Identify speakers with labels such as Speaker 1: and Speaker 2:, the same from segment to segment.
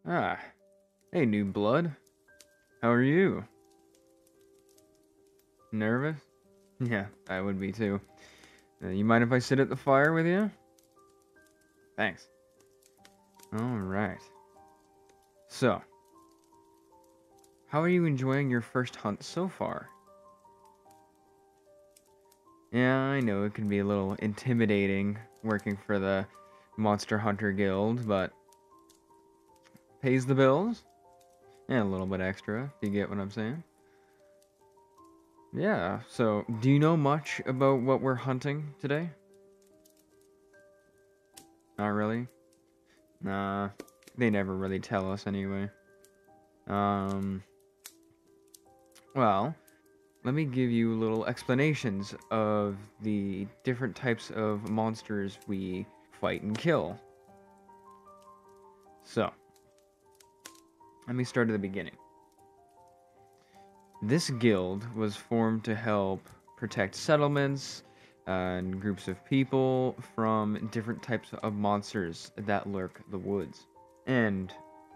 Speaker 1: Ah, hey, new blood. How are you? Nervous? Yeah, I would be too. You mind if I sit at the fire with you? Thanks. Alright. So, how are you enjoying your first hunt so far? Yeah, I know it can be a little intimidating working for the Monster Hunter Guild, but pays the bills. And a little bit extra, if you get what I'm saying. Yeah, so do you know much about what we're hunting today? Not really? Nah, they never really tell us anyway. Um, well, let me give you little explanations of the different types of monsters we fight and kill. So, let me start at the beginning. This guild was formed to help protect settlements and groups of people from different types of monsters that lurk the woods. And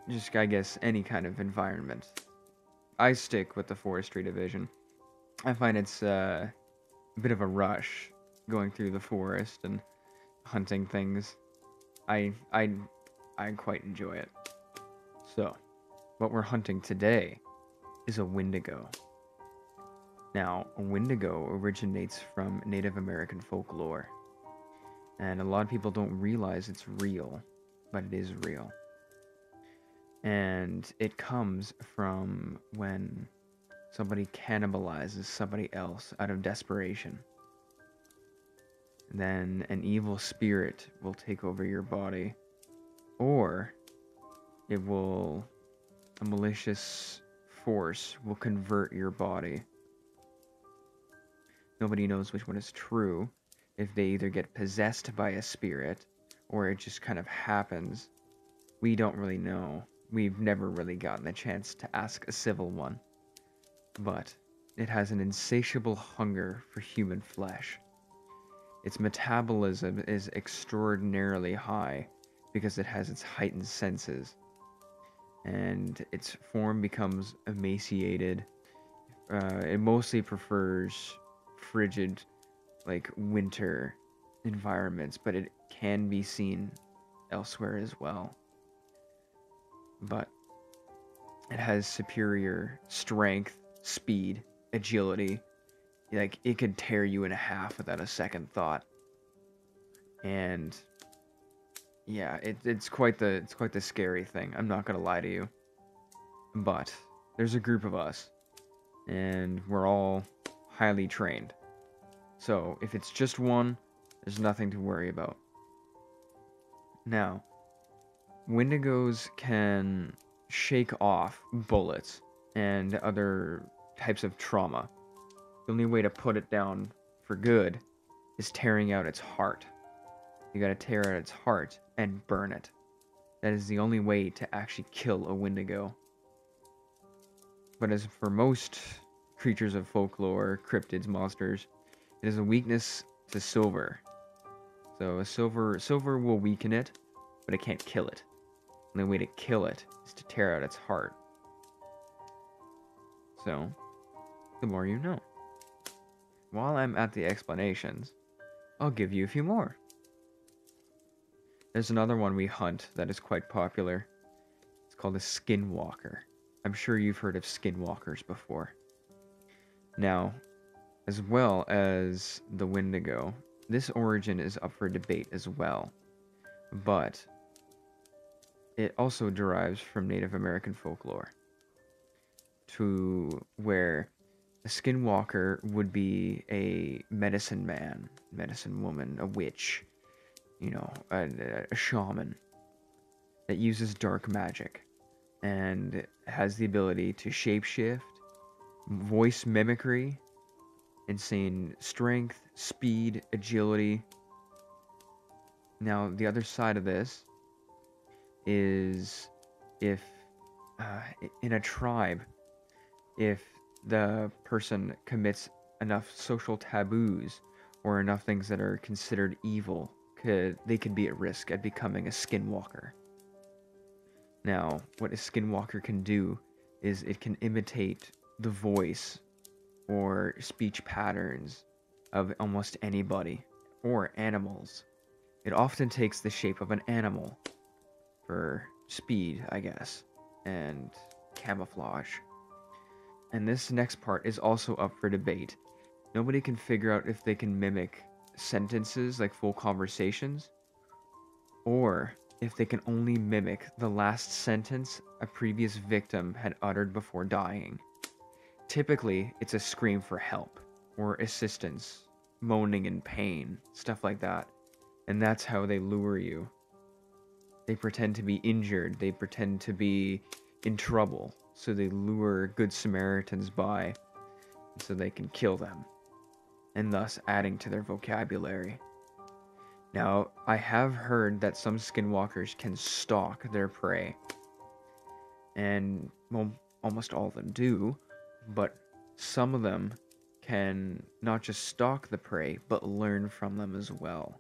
Speaker 1: just, I guess, any kind of environment. I stick with the forestry division. I find it's a bit of a rush going through the forest and hunting things. I I I quite enjoy it. So, what we're hunting today is a Wendigo. Now, a Wendigo originates from Native American folklore, and a lot of people don't realize it's real, but it is real. And it comes from when somebody cannibalizes somebody else out of desperation. Then an evil spirit will take over your body, or a malicious force will convert your body. Nobody knows which one is true, if they either get possessed by a spirit, or it just kind of happens. We don't really know. We've never really gotten a chance to ask a civil one. But it has an insatiable hunger for human flesh. Its metabolism is extraordinarily high because it has its heightened senses, and its form becomes emaciated. It mostly prefers frigid, like winter environments, but it can be seen elsewhere as well. But it has superior strength, speed, agility. Like, it could tear you in half without a second thought. And yeah, it's quite the scary thing. I'm not gonna lie to you. But there's a group of us, and we're all highly trained. So if it's just one, there's nothing to worry about. Now, Wendigos can shake off bullets and other types of trauma. The only way to put it down for good is tearing out its heart. You gotta tear out its heart and burn it. That is the only way to actually kill a Wendigo. But as for most creatures of folklore, cryptids, monsters, it is a weakness to silver. So a silver will weaken it, but it can't kill it. The only way to kill it is to tear out its heart. So, the more you know. While I'm at the explanations, I'll give you a few more. There's another one we hunt that is quite popular. It's called a skinwalker. I'm sure you've heard of skinwalkers before. Now, as well as the Wendigo, this origin is up for debate as well. But it also derives from Native American folklore, to where a skinwalker would be a medicine man, medicine woman, a witch, a shaman that uses dark magic and has the ability to shapeshift, voice mimicry, insane strength, speed, agility. Now, the other side of this is if in a tribe, if the person commits enough social taboos or enough things that are considered evil, they could be at risk at becoming a skinwalker. Now, what a skinwalker can do is it can imitate the voice or speech patterns of almost anybody or animals. It often takes the shape of an animal for speed, I guess, and camouflage. And this next part is also up for debate. Nobody can figure out if they can mimic sentences like full conversations, or if they can only mimic the last sentence a previous victim had uttered before dying. Typically, it's a scream for help or assistance, moaning in pain, stuff like that. And that's how they lure you. They pretend to be injured, they pretend to be in trouble, so they lure good Samaritans by so they can kill them, and thus adding to their vocabulary. Now, I have heard that some skinwalkers can stalk their prey, and, well, almost all of them do, but some of them can not just stalk the prey, but learn from them as well.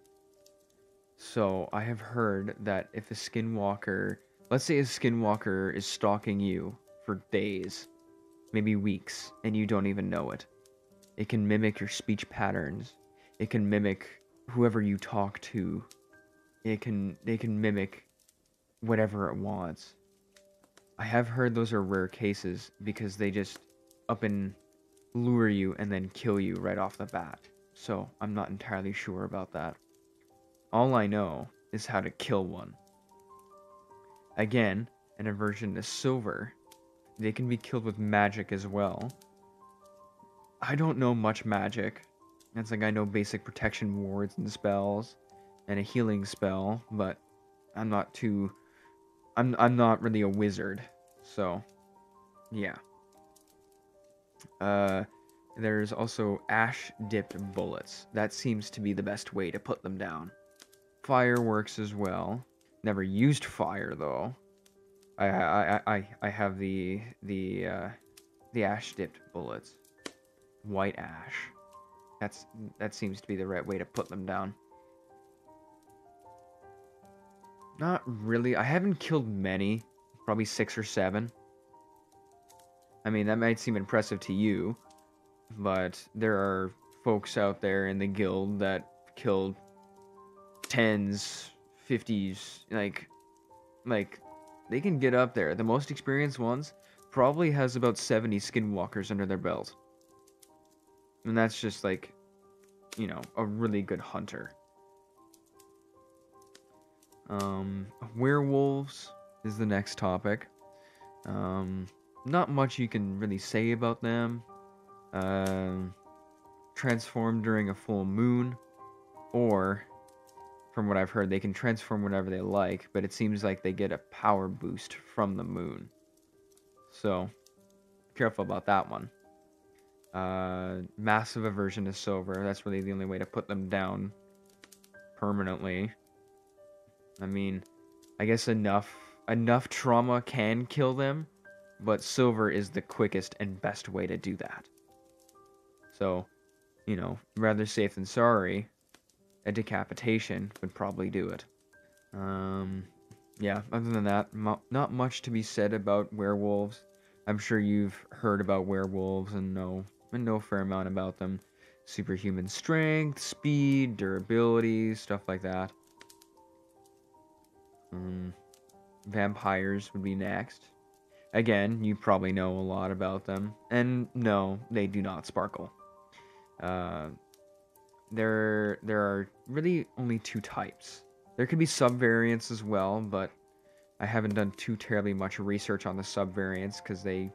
Speaker 1: So, I have heard that if a skinwalker, let's say a skinwalker is stalking you for days, maybe weeks, and you don't even know it. It can mimic your speech patterns. It can mimic whoever you talk to. They can mimic whatever it wants. I have heard those are rare cases because they just up and lure you and then kill you right off the bat. So I'm not entirely sure about that. All I know is how to kill one. Again, an aversion to silver. They can be killed with magic as well. I don't know much magic. It's like I know basic protection wards and spells and a healing spell, but I'm not really a wizard. So, yeah. There's also ash dipped bullets. That seems to be the best way to put them down. Fireworks as well. Never used fire though. I have the ash dipped bullets. White ash. That seems to be the right way to put them down. Not really. I haven't killed many. Probably 6 or 7. I mean, that might seem impressive to you, but there are folks out there in the guild that killed 10s, 50s, like they can get up there. The most experienced ones probably has about 70 skinwalkers under their belt. And that's just like, you know, a really good hunter. Werewolves is the next topic. Not much you can really say about them. Transform during a full moon, or from what I've heard, they can transform whenever they like, but it seems like they get a power boost from the moon. So, careful about that one. Massive aversion to silver. That's really the only way to put them down permanently. I mean, I guess enough trauma can kill them, but silver is the quickest and best way to do that. So, you know, rather safe than sorry. A decapitation would probably do it. Yeah, other than that, not much to be said about werewolves. I'm sure you've heard about werewolves and know a fair amount about them. Superhuman strength, speed, durability, stuff like that. Vampires would be next. Again, you probably know a lot about them. And no, they do not sparkle. There are really only 2 types. There could be subvariants as well, but I haven't done too terribly much research on the subvariants because they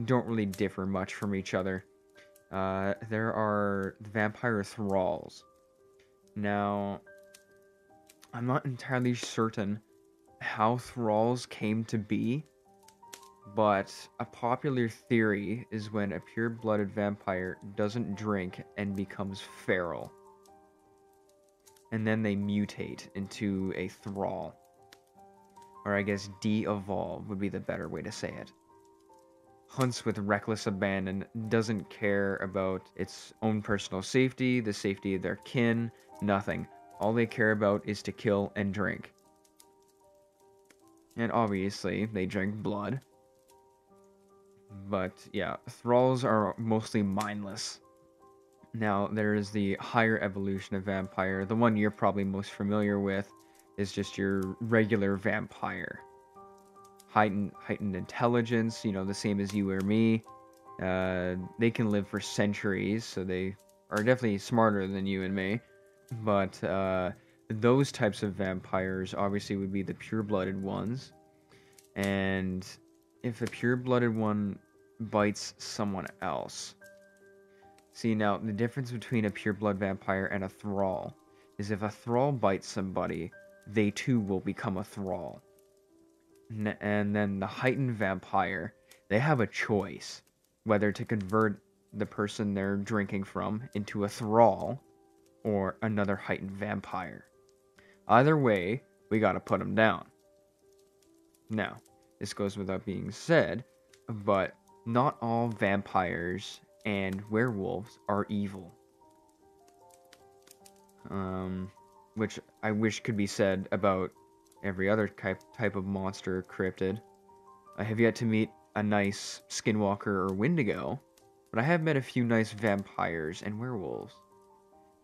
Speaker 1: don't really differ much from each other. There are the vampire thralls. Now, I'm not entirely certain how thralls came to be, but a popular theory is when a pure-blooded vampire doesn't drink and becomes feral. And then they mutate into a thrall. Or I guess de-evolve would be the better way to say it. Hunts with reckless abandon, doesn't care about its own personal safety, the safety of their kin, nothing. All they care about is to kill and drink. And obviously, they drink blood. But yeah, thralls are mostly mindless. Now, there's the higher evolution of vampire. The one you're probably most familiar with is just your regular vampire. Heightened intelligence, the same as you or me. They can live for centuries, so they are definitely smarter than you and me. But those types of vampires obviously would be the pure-blooded ones. And if a pure-blooded one bites someone else, see, now, the difference between a pure-blood vampire and a thrall is if a thrall bites somebody, they too will become a thrall. And then the heightened vampire, they have a choice whether to convert the person they're drinking from into a thrall or another heightened vampire. Either way, we gotta put them down. Now, this goes without being said, but not all vampires and werewolves are evil. Which I wish could be said about every other type of monster cryptid. I have yet to meet a nice skinwalker or wendigo, but I have met a few nice vampires and werewolves.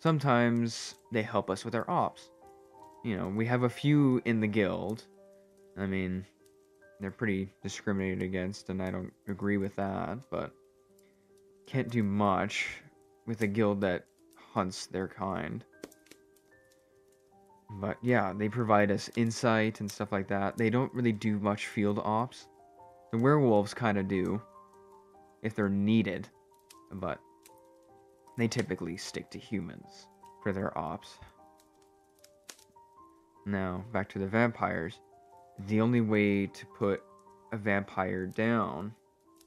Speaker 1: Sometimes they help us with our ops. We have a few in the guild. I mean, they're pretty discriminated against, and I don't agree with that, but can't do much with a guild that hunts their kind. But yeah, they provide us insight and stuff like that. They don't really do much field ops. The werewolves kind of do, if they're needed, but they typically stick to humans for their ops. Now, back to the vampires. The only way to put a vampire down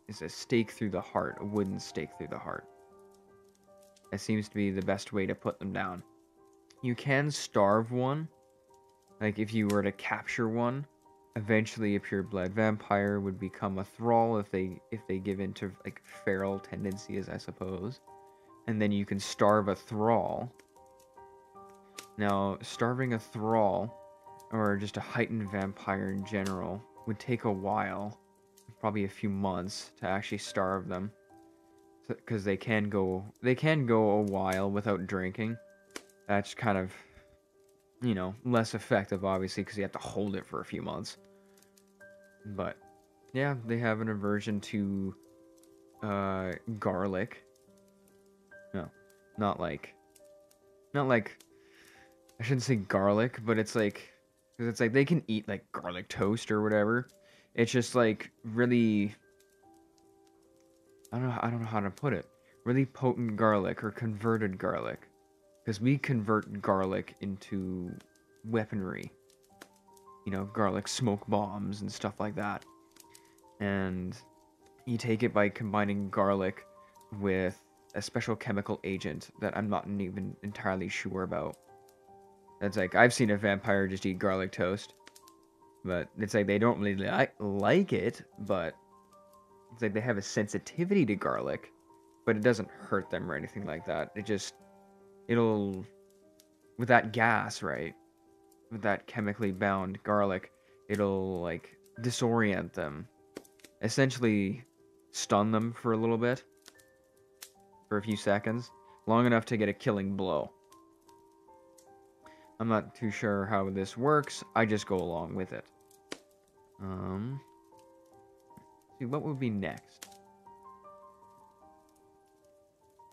Speaker 1: is a stake through the heart, a wooden stake through the heart. That seems to be the best way to put them down. You can starve one. Like, if you were to capture one, eventually a pure-blood vampire would become a thrall if they give into, like, feral tendencies, I suppose. And then you can starve a thrall. Now, starving a thrall, or just a heightened vampire in general, would take a while, probably a few months, to actually starve them. Because they can go a while without drinking. That's kind of, less effective, obviously, because you have to hold it for a few months. But, yeah, they have an aversion to garlic. No, not like, I shouldn't say garlic, but it's like, because it's like they can eat, like, garlic toast or whatever. It's just, like, really, I don't know how to put it. Really potent garlic or converted garlic. Because we convert garlic into weaponry. Garlic smoke bombs and stuff like that. And you take it by combining garlic with a special chemical agent that I'm not even entirely sure about. That's like, I've seen a vampire just eat garlic toast. But it's like they don't really like it, but it's like they have a sensitivity to garlic, but it doesn't hurt them or anything like that. It'll, with that gas, right? With that chemically bound garlic, it'll, like, disorient them. Essentially stun them for a little bit. For a few seconds. Long enough to get a killing blow. I'm not too sure how this works. I just go along with it. See, what would be next?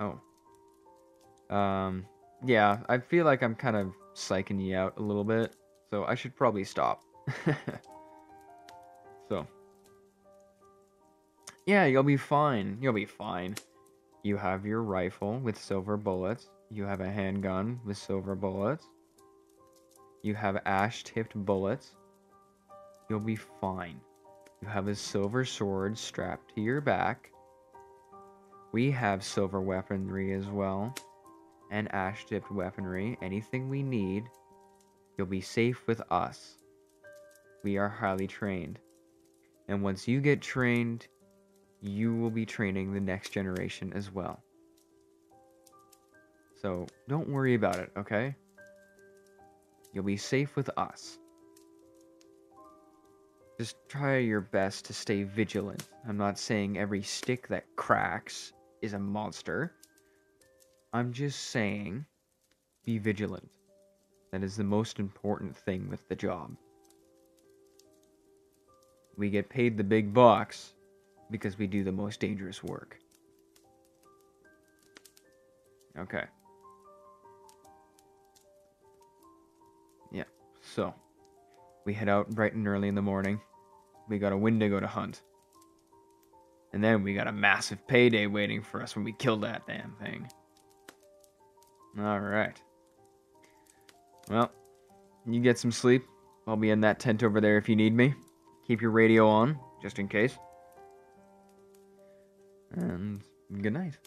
Speaker 1: Oh. Yeah, I feel like I'm kind of psyching you out a little bit, so I should probably stop. So. Yeah, you'll be fine. You'll be fine. You have your rifle with silver bullets. You have a handgun with silver bullets. You have ash-tipped bullets. You'll be fine. You have a silver sword strapped to your back. We have silver weaponry as well. And ash-tipped weaponry. Anything we need. You'll be safe with us. We are highly trained. And once you get trained, you will be training the next generation as well. So, don't worry about it, okay? You'll be safe with us. Just try your best to stay vigilant. I'm not saying every stick that cracks is a monster. I'm just saying be vigilant. That is the most important thing with the job. We get paid the big bucks because we do the most dangerous work. Okay. Yeah, so we head out bright and early in the morning. We got a Wendigo to hunt. And then we got a massive payday waiting for us when we kill that damn thing. Alright. Well, you get some sleep. I'll be in that tent over there if you need me. Keep your radio on, just in case. And good night.